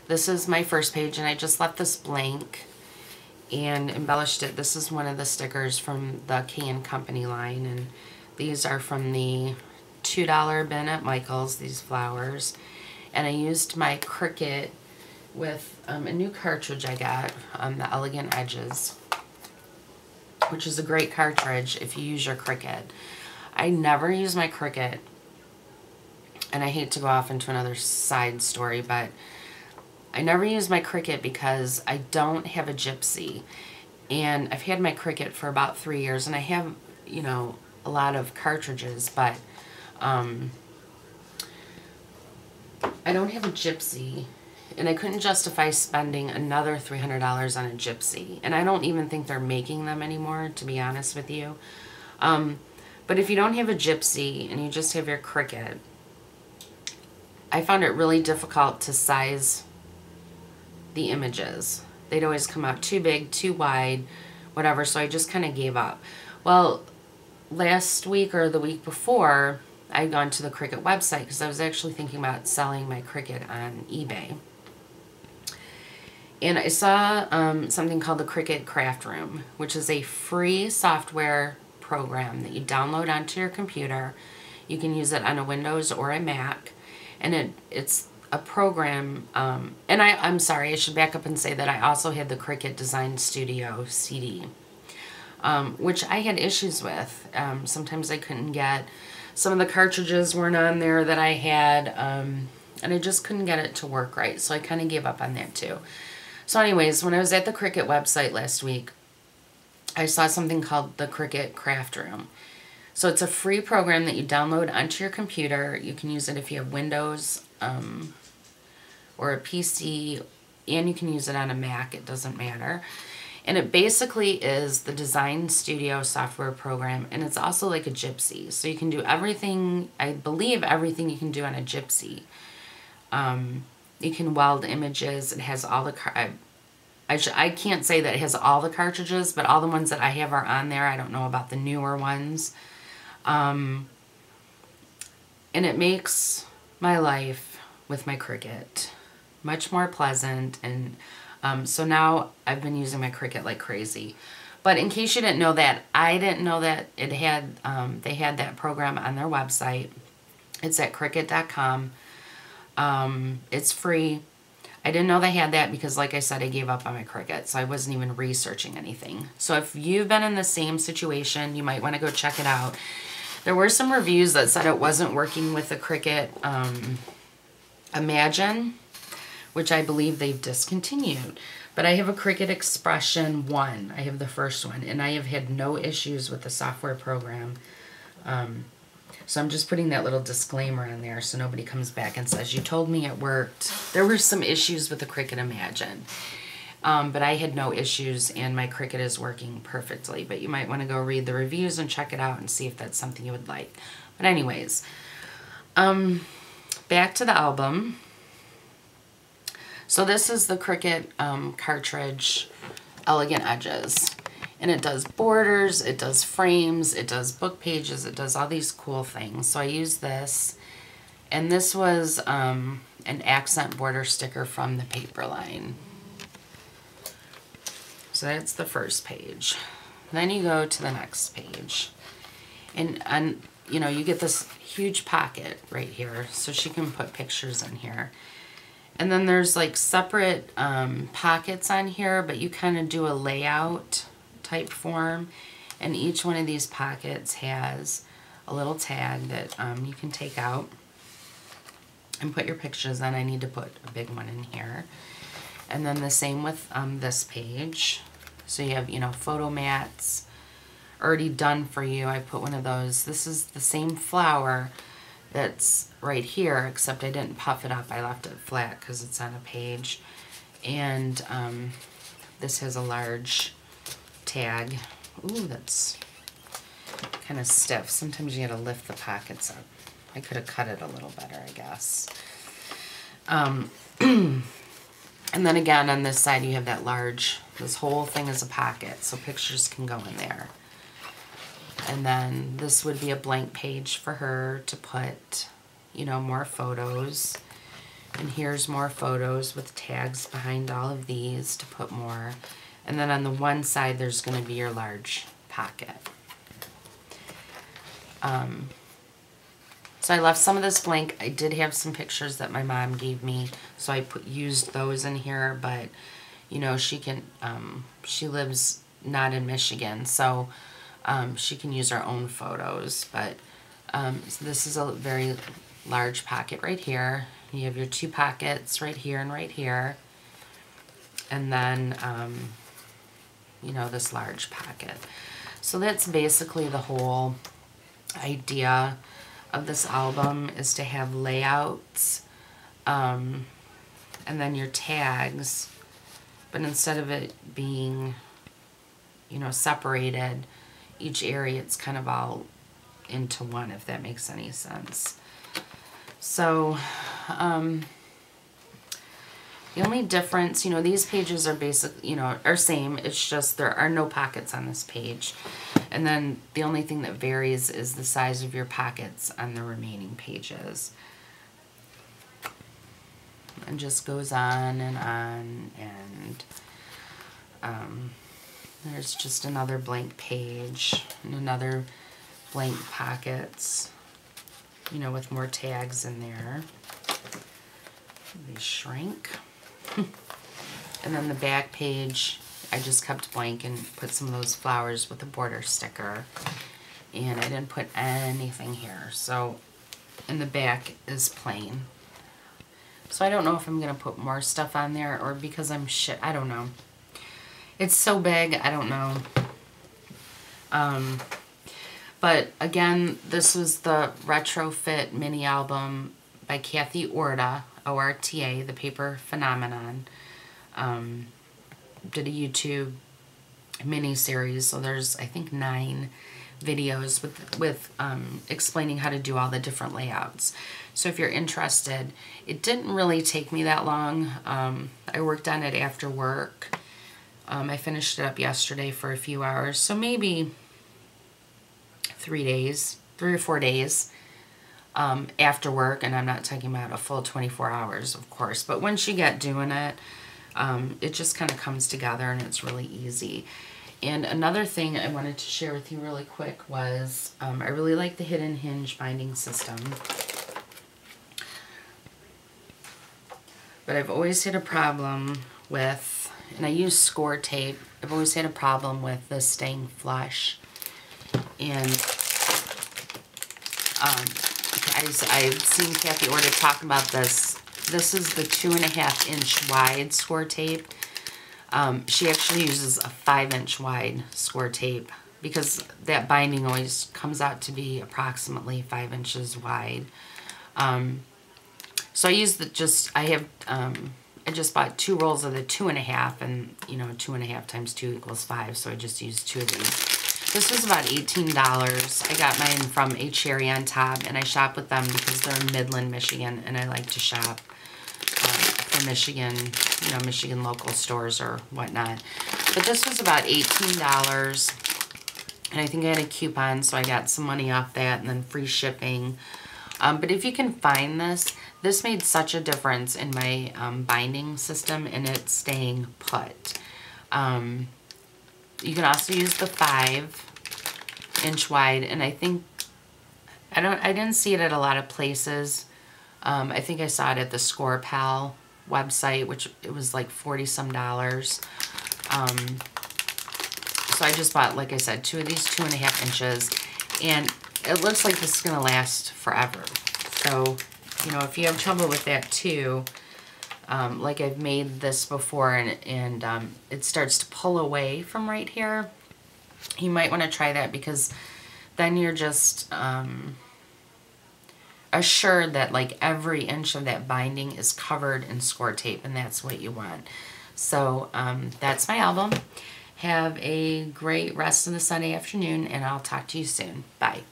This is my first page, and I just left this blank and embellished it. This is one of the stickers from the K & Company line, and these are from the $2 bin at Michael's, these flowers. And I used my Cricut with a new cartridge I got, the Elegant Edges, which is a great cartridge if you use your Cricut. I never use my Cricut, and I hate to go off into another side story, but I never use my Cricut because I don't have a Gypsy. And I've had my Cricut for about 3 years, and I have, you know, a lot of cartridges, but I don't have a Gypsy, and I couldn't justify spending another $300 on a Gypsy. And I don't even think they're making them anymore, to be honest with you. But if you don't have a Gypsy and you just have your Cricut, I found it really difficult to size the images. They'd always come out too big, too wide, whatever, so I just kind of gave up. Well, last week or the week before, I'd gone to the Cricut website because I was actually thinking about selling my Cricut on eBay. And I saw something called the Cricut Craft Room, which is a free software program that you download onto your computer. You can use it on a Windows or a Mac, and it's a program, and I'm sorry, I should back up and say that I also had the Cricut Design Studio CD, which I had issues with. Sometimes I couldn't get, some of the cartridges weren't on there that I had, and I just couldn't get it to work right, so I kind of gave up on that too. So anyways, when I was at the Cricut website last week, I saw something called the Cricut Craft Room. So it's a free program that you download onto your computer. You can use it if you have Windows or a PC, and you can use it on a Mac. It doesn't matter. And it basically is the Design Studio software program, and it's also like a Gypsy. So you can do everything, I believe everything you can do on a Gypsy. You can weld images. It has all the I can't say that it has all the cartridges, but all the ones that I have are on there. I don't know about the newer ones. And it makes my life with my Cricut much more pleasant. And so now I've been using my Cricut like crazy. But in case you didn't know that, I didn't know that it had they had that program on their website. It's at Cricut.com. It's free. I didn't know they had that because, like I said, I gave up on my Cricut, so I wasn't even researching anything. So if you've been in the same situation, you might want to go check it out. There were some reviews that said it wasn't working with the Cricut Imagine, which I believe they've discontinued. But I have a Cricut Expression 1. I have the first one, and I have had no issues with the software program. So I'm just putting that little disclaimer in there so nobody comes back and says, you told me it worked. There were some issues with the Cricut Imagine. But I had no issues, and my Cricut is working perfectly. But you might want to go read the reviews and check it out and see if that's something you would like. But anyways, back to the album. So this is the Cricut cartridge Elegant Edges. And it does borders, it does frames, it does book pages, it does all these cool things. So I use this. And this was an accent border sticker from the Paperline. So that's the first page. Then you go to the next page. And you know, you get this huge pocket right here. So she can put pictures in here. And then there's like separate pockets on here, but you kind of do a layout type form, and each one of these pockets has a little tag that you can take out and put your pictures in. I need to put a big one in here. And then the same with this page. So you have, you know, photo mats already done for you. I put one of those. This is the same flower that's right here, except I didn't puff it up. I left it flat because it's on a page. And this has a large tag. Ooh, that's kind of stiff. Sometimes you gotta lift the pockets up. I could have cut it a little better, I guess. And then again, on this side, you have that large, this whole thing is a pocket, so pictures can go in there. And then this would be a blank page for her to put, you know, more photos. And here's more photos with tags behind all of these to put more. And then on the one side, there's going to be your large pocket. So I left some of this blank. I did have some pictures that my mom gave me, so I used those in here, but you know, she lives not in Michigan, so she can use her own photos. But so this is a very large pocket right here. You have your two pockets right here and right here, and then you know, this large pocket. So that's basically the whole idea of this album, is to have layouts and then your tags, but instead of it being, you know, separated each area, it's kind of all into one, if that makes any sense. So the only difference, you know, these pages are basic, you know, are same. It's just there are no pockets on this page. And then the only thing that varies is the size of your pockets on the remaining pages. And just goes on, and there's just another blank page and another blank pockets, you know, with more tags in there. They shrink. And then the back page, I just kept blank and put some of those flowers with a border sticker. And I didn't put anything here. So, and the back is plain. So I don't know if I'm going to put more stuff on there, or because I don't know. It's so big, I don't know. But again, this was the Retrofit mini album by Kathy Orta, O-R-T-A, The Paper Phenomenon. Did a YouTube mini series, so there's, I think, 9 videos with explaining how to do all the different layouts. So if you're interested, it didn't really take me that long. I worked on it after work. I finished it up yesterday for a few hours, so maybe 3 or 4 days after work, and I'm not talking about a full 24 hours, of course, but once you get doing it, it just kind of comes together and it's really easy. And another thing I wanted to share with you really quick was I really like the Hidden Hinge binding system. But I've always had a problem with, and I use score tape, I've always had a problem with this staying flush. And I've seen Kathy Orta talk about this. This is the 2.5 inch wide score tape. She actually uses a 5-inch wide score tape because that binding always comes out to be approximately 5 inches wide. So I use I just bought 2 rolls of the 2.5, and you know, 2.5 times 2 equals 5, so I just used 2 of these. This was about $18. I got mine from A Cherry on Top, and I shop with them because they're in Midland, Michigan, and I like to shop for Michigan, you know, Michigan local stores or whatnot. But this was about $18, and I think I had a coupon, so I got some money off that, and then free shipping. But if you can find this made such a difference in my binding system and it staying put. You can also use the 5-inch wide, and I think I didn't see it at a lot of places. I think I saw it at the Score Pal website, which it was like $40-some. So I just bought, like I said, 2 of these 2.5 inches, and it looks like this is gonna last forever. So, you know, if you have trouble with that too, like I've made this before, and it starts to pull away from right here, you might want to try that, because then you're just assured that like every inch of that binding is covered in score tape, and that's what you want. So that's my album. Have a great rest of the Sunday afternoon, and I'll talk to you soon. Bye.